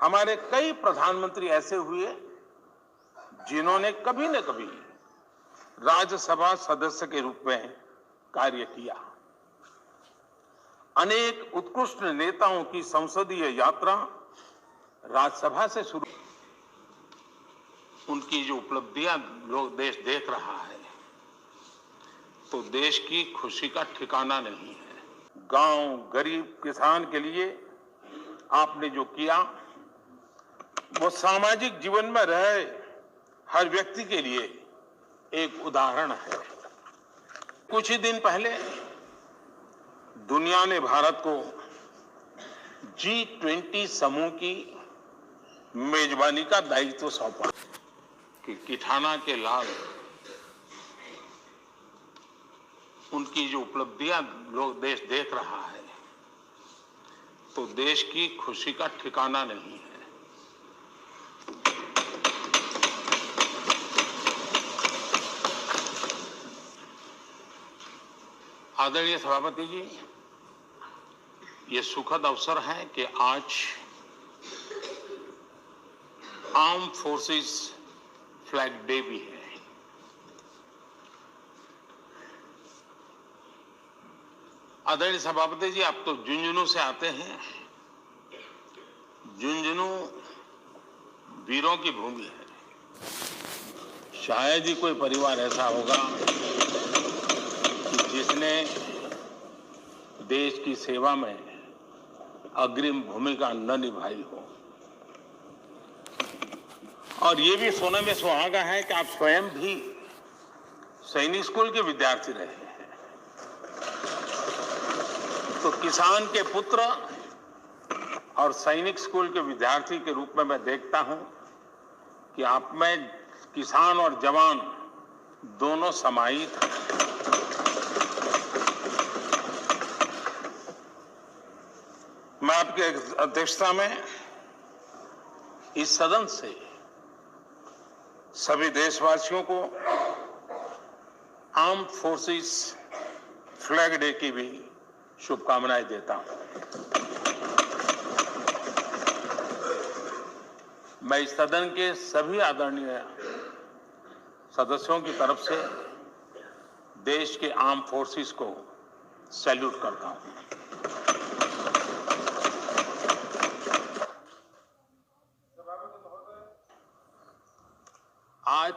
हमारे कई प्रधानमंत्री ऐसे हुए जिन्होंने कभी न कभी राज्यसभा सदस्य के रूप में कार्य किया। अनेक उत्कृष्ट नेताओं की संसदीय यात्रा राज्यसभा से शुरू। उनकी जो उपलब्धियां लोग देश देख रहा है तो देश की खुशी का ठिकाना नहीं है। गांव, गरीब, किसान के लिए आपने जो किया वो सामाजिक जीवन में रहे हर व्यक्ति के लिए एक उदाहरण है। कुछ ही दिन पहले दुनिया ने भारत को G20 समूह की मेजबानी का दायित्व सौंपा कि किठाना के लाल उनकी जो उपलब्धियां लोग देश देख रहा है तो देश की खुशी का ठिकाना नहीं है। आदरणीय सभापति जी, ये सुखद अवसर है कि आज आर्म फोर्सेस फ्लैग डे भी है। आदरणीय सभापति जी, आप तो झुंझुनू से आते हैं। झुंझुनू वीरों की भूमि है। शायद ही कोई परिवार ऐसा होगा कि जिसने देश की सेवा में अग्रिम भूमिका न निभाई हो। और ये भी सोने में सुहागा है कि आप स्वयं भी सैनिक स्कूल के विद्यार्थी रहे हैं। तो किसान के पुत्र और सैनिक स्कूल के विद्यार्थी के रूप में मैं देखता हूं कि आप में किसान और जवान दोनों समाहित हैं। मैं आपके अध्यक्षता में इस सदन से सभी देशवासियों को आर्म फोर्सेस फ्लैग डे की भी शुभकामनाएं देता हूं। मैं इस सदन के सभी आदरणीय सदस्यों की तरफ से देश के आर्म फोर्सेस को सैल्यूट करता हूं। आज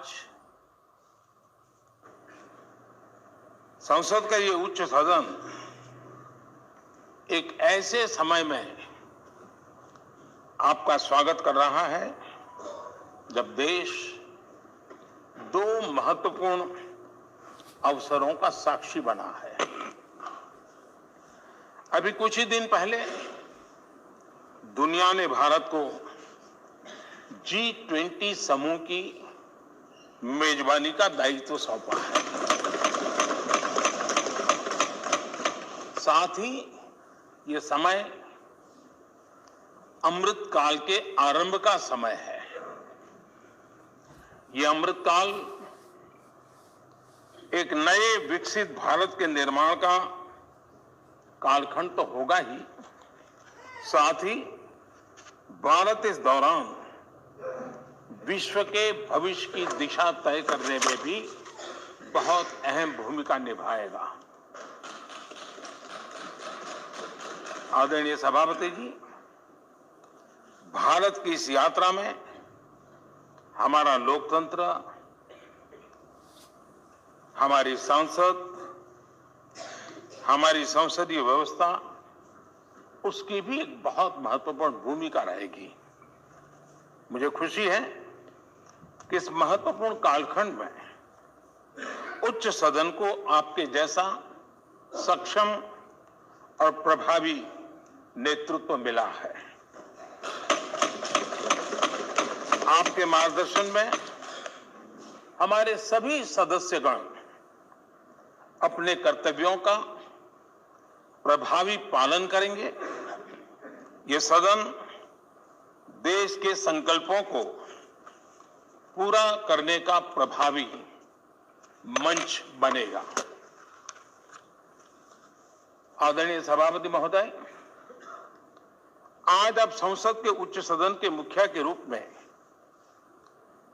संसद का ये उच्च सदन एक ऐसे समय में आपका स्वागत कर रहा है जब देश दो महत्वपूर्ण अवसरों का साक्षी बना है। अभी कुछ ही दिन पहले दुनिया ने भारत को G20 समूह की मेजबानी का दायित्व सौंपा है। साथ ही ये समय अमृत काल के आरंभ का समय है। ये अमृत काल एक नए विकसित भारत के निर्माण का कालखंड तो होगा ही, साथ ही भारत इस दौरान विश्व के भविष्य की दिशा तय करने में भी बहुत अहम भूमिका निभाएगा। आदरणीय सभापति जी, भारत की इस यात्रा में हमारा लोकतंत्र, हमारी संसद, हमारी संसदीय व्यवस्था, उसकी भी एक बहुत महत्वपूर्ण भूमिका रहेगी। मुझे खुशी है कि इस महत्वपूर्ण कालखंड में उच्च सदन को आपके जैसा सक्षम और प्रभावी नेतृत्व मिला है। आपके मार्गदर्शन में हमारे सभी सदस्यगण अपने कर्तव्यों का प्रभावी पालन करेंगे। ये सदन देश के संकल्पों को पूरा करने का प्रभावी मंच बनेगा। आदरणीय सभापति महोदय, आज आप संसद के उच्च सदन के मुखिया के रूप में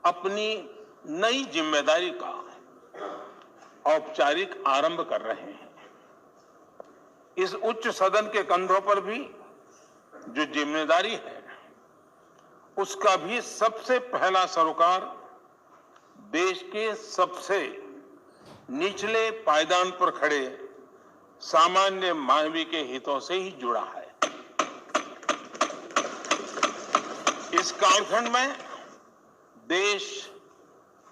अपनी नई जिम्मेदारी का औपचारिक आरंभ कर रहे हैं। इस उच्च सदन के कंधों पर भी जो जिम्मेदारी है, उसका भी सबसे पहला सरोकार देश के सबसे निचले पायदान पर खड़े सामान्य मानवीय के हितों से ही जुड़ा है। इस कालखंड में देश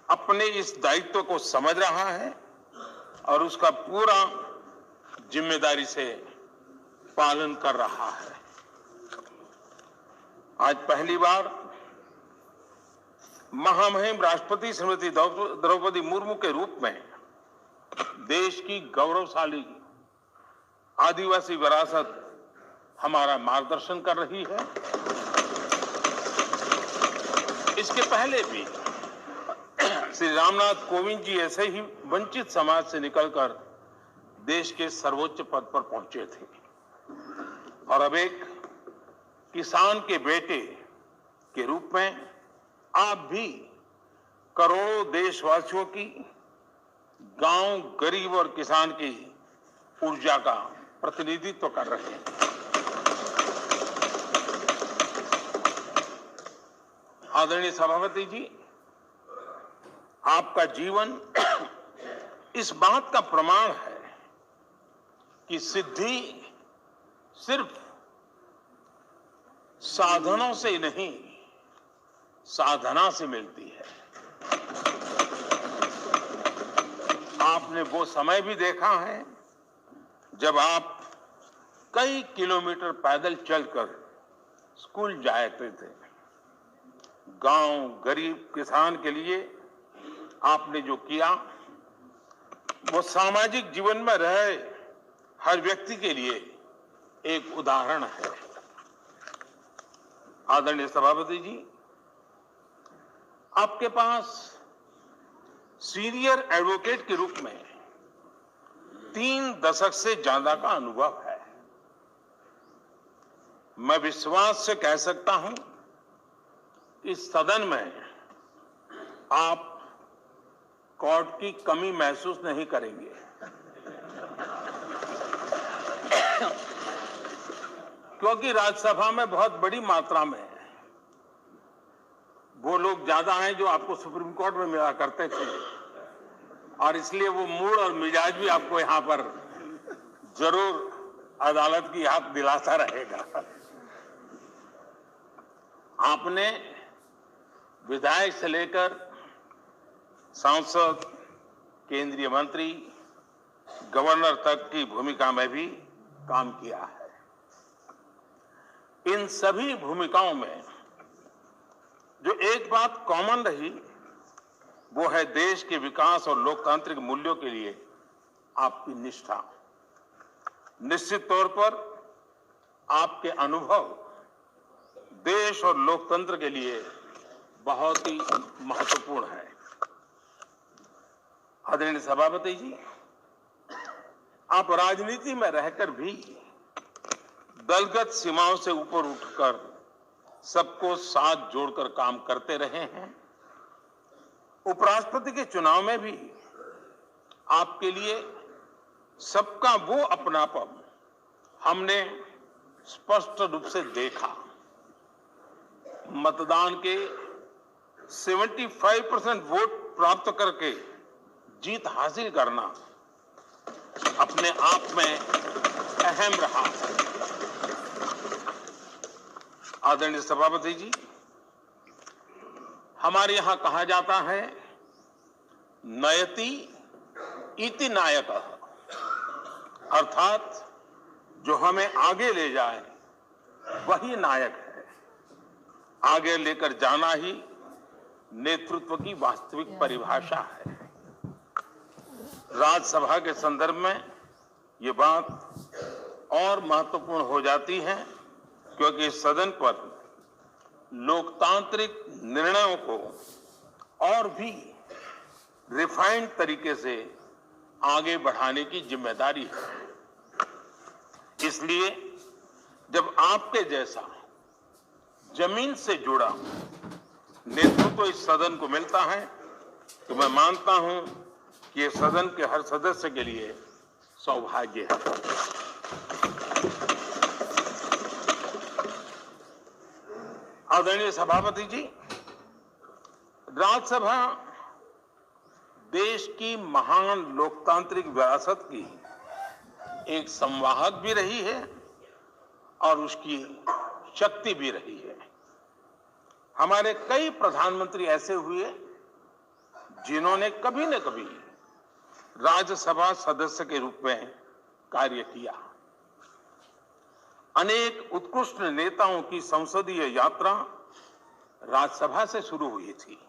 अपने इस दायित्व को समझ रहा है और उसका पूरा जिम्मेदारी से पालन कर रहा है। आज पहली बार महामहिम राष्ट्रपति श्रीमती द्रौपदी मुर्मू के रूप में देश की गौरवशाली आदिवासी विरासत हमारा मार्गदर्शन कर रही है। इसके पहले भी श्री रामनाथ कोविंद जी ऐसे ही वंचित समाज से निकलकर देश के सर्वोच्च पद पर पहुंचे थे और अब एक किसान के बेटे के रूप में आप भी करोड़ों देशवासियों की, गांव, गरीब और किसान की ऊर्जा का प्रतिनिधित्व कर रहे हैं। आदरणीय सभापति जी, आपका जीवन इस बात का प्रमाण है कि सिद्धि सिर्फ साधनों से नहीं, साधना से मिलती है। आपने वो समय भी देखा है जब आप कई किलोमीटर पैदल चलकर स्कूल जाते थे। गांव, गरीब, किसान के लिए आपने जो किया वो सामाजिक जीवन में रहे हर व्यक्ति के लिए एक उदाहरण है। आदरणीय सभापति जी, आपके पास सीनियर एडवोकेट के रूप में 3 दशक से ज्यादा का अनुभव है। मैं विश्वास से कह सकता हूं, इस सदन में आप कोर्ट की कमी महसूस नहीं करेंगे। क्योंकि राज्यसभा में बहुत बड़ी मात्रा में वो लोग ज्यादा हैं जो आपको सुप्रीम कोर्ट में मिला करते थे और इसलिए वो मूड और मिजाज भी आपको यहां पर जरूर अदालत की याद दिलाता रहेगा। आपने विधायक से लेकर सांसद, केंद्रीय मंत्री, गवर्नर तक की भूमिका में भी काम किया है। इन सभी भूमिकाओं में जो एक बात कॉमन रही वो है देश के विकास और लोकतांत्रिक मूल्यों के लिए आपकी निष्ठा। निश्चित तौर पर आपके अनुभव देश और लोकतंत्र के लिए बहुत ही महत्वपूर्ण है। आदरणीय सभापति जी, आप राजनीति में रहकर भी दलगत सीमाओं से ऊपर उठकर सबको साथ जोड़कर काम करते रहे हैं। उपराष्ट्रपति के चुनाव में भी आपके लिए सबका वो अपनापन हमने स्पष्ट रूप से देखा। मतदान के 75% वोट प्राप्त करके जीत हासिल करना अपने आप में अहम रहा। आदरणीय सभापति जी, हमारे यहां कहा जाता है नयति इति नायकः, अर्थात जो हमें आगे ले जाए वही नायक है। आगे लेकर जाना ही नेतृत्व की वास्तविक परिभाषा है। राज्यसभा के संदर्भ में ये बात और महत्वपूर्ण हो जाती है क्योंकि इस सदन पर लोकतांत्रिक निर्णयों को और भी रिफाइंड तरीके से आगे बढ़ाने की जिम्मेदारी है। इसलिए जब आपके जैसा जमीन से जुड़ा नेतृत्व इस सदन को मिलता है, तो मैं मानता हूं कि ये सदन के हर सदस्य के लिए सौभाग्य है। आदरणीय सभापति जी, राज्यसभा देश की महान लोकतांत्रिक विरासत की एक संवाहक भी रही है और उसकी शक्ति भी रही है। हमारे कई प्रधानमंत्री ऐसे हुए जिन्होंने कभी न कभी राज्यसभा सदस्य के रूप में कार्य किया। अनेक उत्कृष्ट नेताओं की संसदीय यात्रा राज्यसभा से शुरू हुई थी।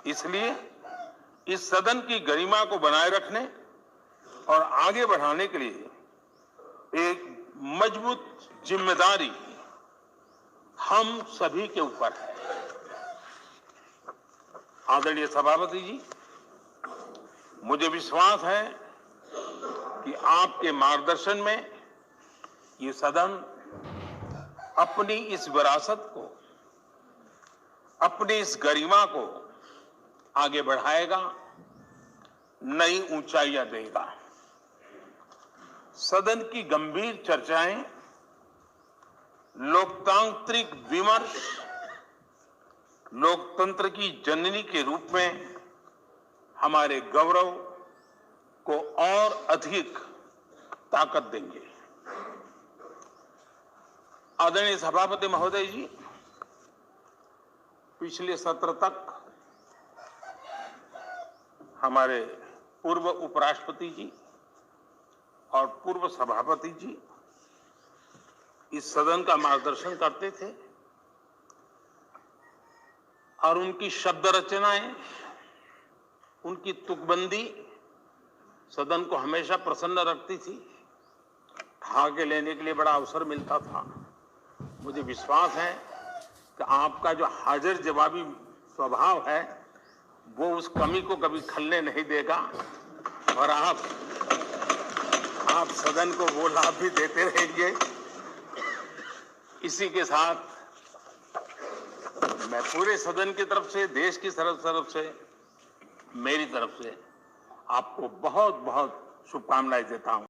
इसलिए इस सदन की गरिमा को बनाए रखने और आगे बढ़ाने के लिए एक मजबूत जिम्मेदारी हम सभी के ऊपर है। आदरणीय सभापति जी, मुझे विश्वास है कि आपके मार्गदर्शन में ये सदन अपनी इस विरासत को, अपनी इस गरिमा को आगे बढ़ाएगा, नई ऊंचाइयां देगा। सदन की गंभीर चर्चाएं, लोकतांत्रिक विमर्श लोकतंत्र की जननी के रूप में हमारे गौरव को और अधिक ताकत देंगे। आदरणीय सभापति महोदय जी, पिछले सत्र तक हमारे पूर्व उपराष्ट्रपति जी और पूर्व सभापति जी इस सदन का मार्गदर्शन करते थे और उनकी शब्द रचनाएं, उनकी तुकबंदी सदन को हमेशा प्रसन्न रखती थी। भाग लेने के लिए बड़ा अवसर मिलता था। मुझे विश्वास है कि आपका जो हाजिर जवाबी स्वभाव है वो उस कमी को कभी खलने नहीं देगा और आप सदन को वो लाभ भी देते रहेंगे। इसी के साथ मैं पूरे सदन की तरफ से, देश की तरफ से, मेरी तरफ से आपको बहुत बहुत शुभकामनाएं देता हूं।